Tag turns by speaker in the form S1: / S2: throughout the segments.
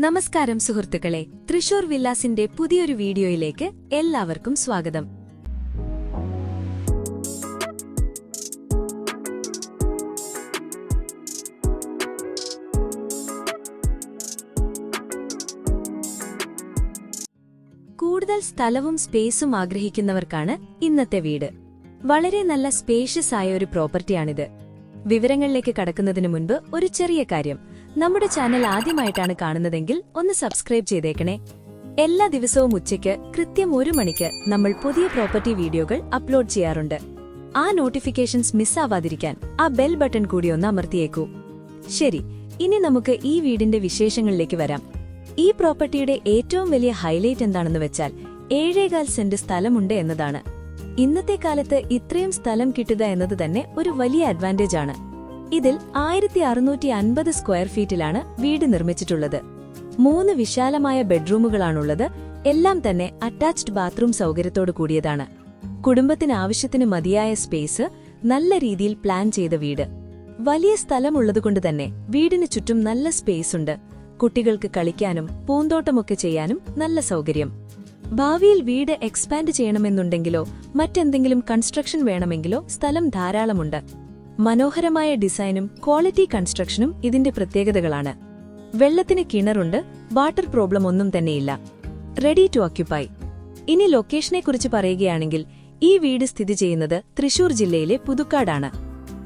S1: നമസ്കാരം സുഹൃത്തുക്കളെ, തൃശൂർ വില്ലാസിന്റെ പുതിയൊരു വീഡിയോയിലേക്ക് എല്ലാവർക്കും സ്വാഗതം. കൂടുതൽ സ്ഥലവും സ്പേസും ആഗ്രഹിക്കുന്നവർക്കാണ് ഇന്നത്തെ വീട്. വളരെ നല്ല സ്പേഷ്യസ് ആയ ഒരു പ്രോപ്പർട്ടിയാണിത്. വിവരങ്ങളിലേക്ക് കടക്കുന്നതിനു മുൻപ് ഒരു ചെറിയ കാര്യം. നമ്മുടെ ചാനൽ ആദ്യമായിട്ടാണ് കാണുന്നതെങ്കിൽ ഒന്ന് സബ്സ്ക്രൈബ് ചെയ്തേക്കണേ. എല്ലാ ദിവസവും ഉച്ചയ്ക്ക് കൃത്യം 1 മണിക്ക് നമ്മൾ പുതിയ പ്രോപ്പർട്ടി വീഡിയോകൾ അപ്ലോഡ് ചെയ്യാറുണ്ട്. ആ നോട്ടിഫിക്കേഷൻസ് മിസ്സാവാതിരിക്കാൻ ആ ബെൽ ബട്ടൺ കൂടി ഒന്ന് അമർത്തിയേക്കൂ. ശരി, ഇനി നമുക്ക് ഈ വീടിന്റെ വിശേഷങ്ങളിലേക്ക് വരാം. ഈ പ്രോപ്പർട്ടിയുടെ ഏറ്റവും വലിയ ഹൈലൈറ്റ് എന്താണെന്ന് വെച്ചാൽ 7.25 സെന്റ് സ്ഥലമുണ്ട് എന്നതാണ്. ഇന്നത്തെ കാലത്ത് ഇത്രയും സ്ഥലം കിട്ടുക എന്നത് തന്നെ ഒരു വലിയ അഡ്വാൻറ്റേജ് ആണ്. ഇതിൽ 1650 സ്ക്വയർ ഫീറ്റിലാണ് വീട് നിർമ്മിച്ചിട്ടുള്ളത്. 3 വിശാലമായ ബെഡ്റൂമുകളാണുള്ളത്. എല്ലാം തന്നെ അറ്റാച്ച്ഡ് ബാത്റൂം സൗകര്യത്തോടു കൂടിയതാണ്. കുടുംബത്തിന് ആവശ്യത്തിന് മതിയായ സ്പേസ്, നല്ല രീതിയിൽ പ്ലാൻ ചെയ്ത വീട്. വലിയ സ്ഥലമുള്ളതുകൊണ്ട് തന്നെ വീടിന് ചുറ്റും നല്ല സ്പേസ് ഉണ്ട്. കുട്ടികൾക്ക് കളിക്കാനും പൂന്തോട്ടമൊക്കെ ചെയ്യാനും നല്ല സൗകര്യം. ഭാവിയിൽ വീട് എക്സ്പാൻഡ് ചെയ്യണമെന്നുണ്ടെങ്കിലോ മറ്റെന്തെങ്കിലും കൺസ്ട്രക്ഷൻ വേണമെങ്കിലോ സ്ഥലം ധാരാളമുണ്ട്. മനോഹരമായ ഡിസൈനും ക്വാളിറ്റി കൺസ്ട്രക്ഷനും ഇതിന്റെ പ്രത്യേകതകളാണ്. വെള്ളത്തിന് കിണറുണ്ട്, വാട്ടർ പ്രോബ്ലം ഒന്നും തന്നെയില്ല. Ready to occupy. ഇനി ലൊക്കേഷനെക്കുറിച്ച് പറയുകയാണെങ്കിൽ ഈ വീട് സ്ഥിതി ചെയ്യുന്നത് തൃശൂർ ജില്ലയിലെ പുതുക്കാടാണ്.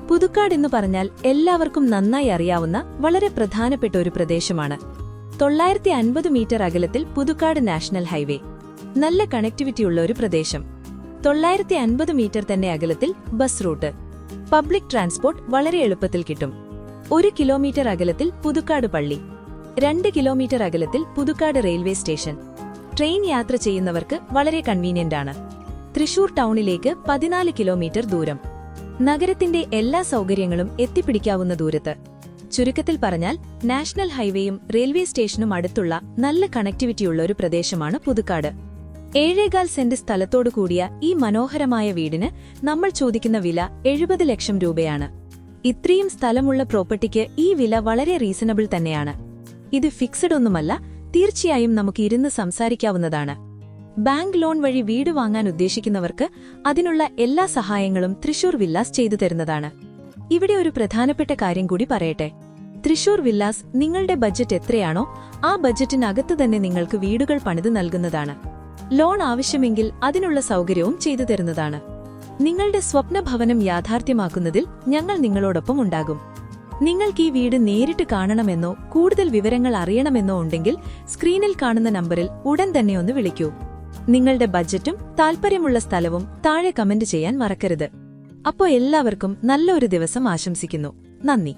S1: പുതുക്കാട് എന്ന് പറഞ്ഞാൽ എല്ലാവർക്കും നന്നായി അറിയാവുന്ന വളരെ പ്രധാനപ്പെട്ട ഒരു പ്രദേശമാണ്. 950 മീറ്റർ അകലത്തിൽ പുതുക്കാട് നാഷണൽ ഹൈവേ. നല്ല കണക്ടിവിറ്റിയുള്ള ഒരു പ്രദേശം. 950 മീറ്റർ തന്നെ അകലത്തിൽ ബസ് റൂട്ട്. പബ്ലിക് ട്രാൻസ്പോർട്ട് വളരെ എളുപ്പത്തിൽ കിട്ടും. 1 കിലോമീറ്റർ അകലത്തിൽ പുതുക്കാട് പള്ളി. 2 കിലോമീറ്റർ അകലത്തിൽ പുതുക്കാട് റെയിൽവേ സ്റ്റേഷൻ. ട്രെയിൻ യാത്ര ചെയ്യുന്നവർക്ക് വളരെ കൺവീനിയന്റ് ആണ്. തൃശൂർ ടൗണിലേക്ക് 14 കിലോമീറ്റർ ദൂരം. നഗരത്തിന്റെ എല്ലാ സൗകര്യങ്ങളും എത്തിപ്പിടിക്കാവുന്ന ദൂരത്ത്. ചുരുക്കത്തിൽ പറഞ്ഞാൽ നാഷണൽ ഹൈവേയും റെയിൽവേ സ്റ്റേഷനും അടുത്തുള്ള നല്ല കണക്ടിവിറ്റിയുള്ള ഒരു പ്രദേശമാണ് പുതുക്കാട്. 7.25 സെന്റ് സ്ഥലത്തോടു കൂടിയ ഈ മനോഹരമായ വീടിന് നമ്മൾ ചോദിക്കുന്ന വില 70 ലക്ഷം രൂപയാണ്. ഇത്രയും സ്ഥലമുള്ള പ്രോപ്പർട്ടിക്ക് ഈ വില വളരെ റീസണബിൾ തന്നെയാണ്. ഇത് ഫിക്സഡ് ഒന്നുമല്ല, തീർച്ചയായും നമുക്ക് ഇരുന്ന് സംസാരിക്കാവുന്നതാണ്. ബാങ്ക് ലോൺ വഴി വീട് വാങ്ങാൻ ഉദ്ദേശിക്കുന്നവർക്ക് അതിനുള്ള എല്ലാ സഹായങ്ങളും തൃശൂർ വില്ലാസ് ചെയ്തു തരുന്നതാണ്. ഇവിടെ ഒരു പ്രധാനപ്പെട്ട കാര്യം കൂടി പറയട്ടെ. തൃശൂർ വില്ലാസ് നിങ്ങളുടെ ബജറ്റ് എത്രയാണോ ആ ബജറ്റിനകത്ത് തന്നെ നിങ്ങൾക്ക് വീടുകൾ പണിത് നൽകുന്നതാണ്. ലോൺ ആവശ്യമെങ്കിൽ അതിനുള്ള സൗകര്യവും ചെയ്തു തരുന്നതാണ്. നിങ്ങളുടെ സ്വപ്ന ഭവനം യാഥാർത്ഥ്യമാക്കുന്നതിൽ ഞങ്ങൾ നിങ്ങളോടൊപ്പം ഉണ്ടാകും. നിങ്ങൾക്ക് ഈ വീട് നേരിട്ട് കാണണമെന്നോ കൂടുതൽ വിവരങ്ങൾ അറിയണമെന്നോ ഉണ്ടെങ്കിൽ സ്ക്രീനിൽ കാണുന്ന നമ്പറിൽ ഉടൻ തന്നെ ഒന്ന് വിളിക്കൂ. നിങ്ങളുടെ ബജറ്റും താൽപ്പര്യമുള്ള സ്ഥലവും താഴെ കമന്റ് ചെയ്യാൻ മറക്കരുത്. അപ്പോൾ എല്ലാവർക്കും നല്ലൊരു ദിവസം ആശംസിക്കുന്നു. നന്ദി.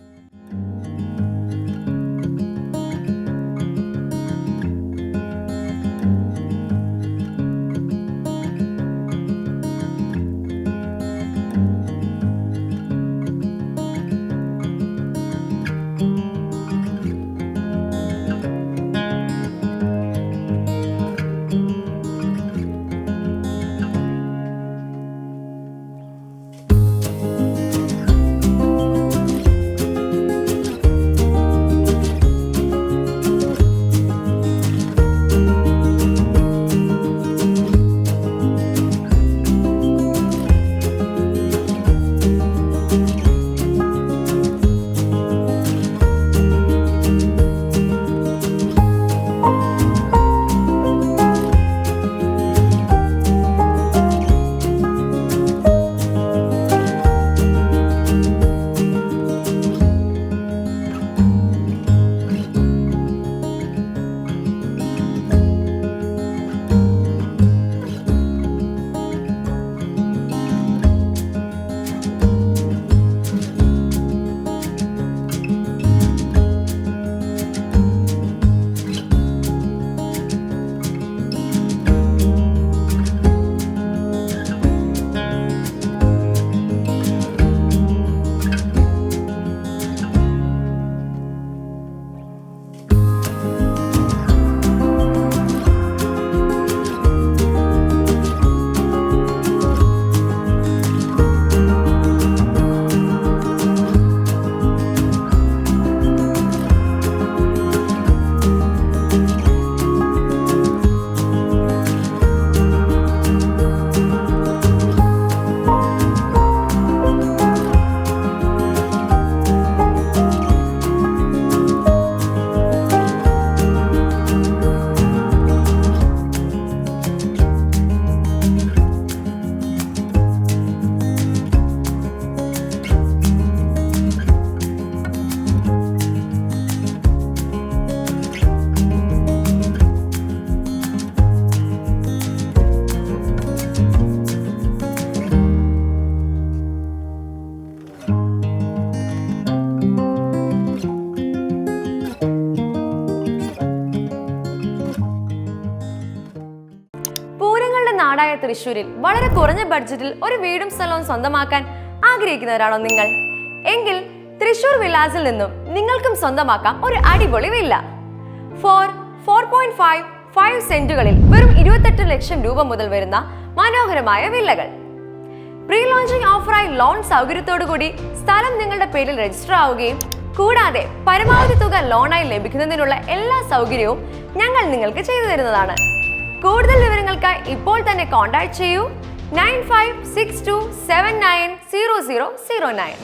S2: തൃശ്ശൂരിൽ വളരെ കുറഞ്ഞ ബഡ്ജറ്റിൽ ഒരു വീടും സ്ഥലവും സ്വന്തമാക്കാൻ ആഗ്രഹിക്കുന്നവരാണോ നിങ്ങൾ? എങ്കിൽ തൃശ്ശൂർ വില്ലാസിൽ നിന്നും നിങ്ങൾക്കും സ്വന്തമാക്കാം ഒരു അടിപൊളി വില്ല. 4.5 സെന്റുകളിൽ വെറും 28 ലക്ഷം രൂപ മുതൽ വരുന്ന മനോഹരമായ വില്ലകൾ. പ്രീ ലോഞ്ചിങ് ഓഫറായി ലോൺ സൗകര്യത്തോടുകൂടി സ്ഥലം നിങ്ങളുടെ പേരിൽ രജിസ്റ്റർ ആവുകയും കൂടാതെ പരമാവധി തുക ലോണായി ലഭിക്കുന്നതിനുള്ള എല്ലാ സൗകര്യവും ഞങ്ങൾ നിങ്ങൾക്ക് ചെയ്തു തരുന്നതാണ്. കൂടുതൽ വിവരങ്ങൾക്കായി ഇപ്പോൾ തന്നെ കോൺടാക്ട് ചെയ്യൂ 9562790009.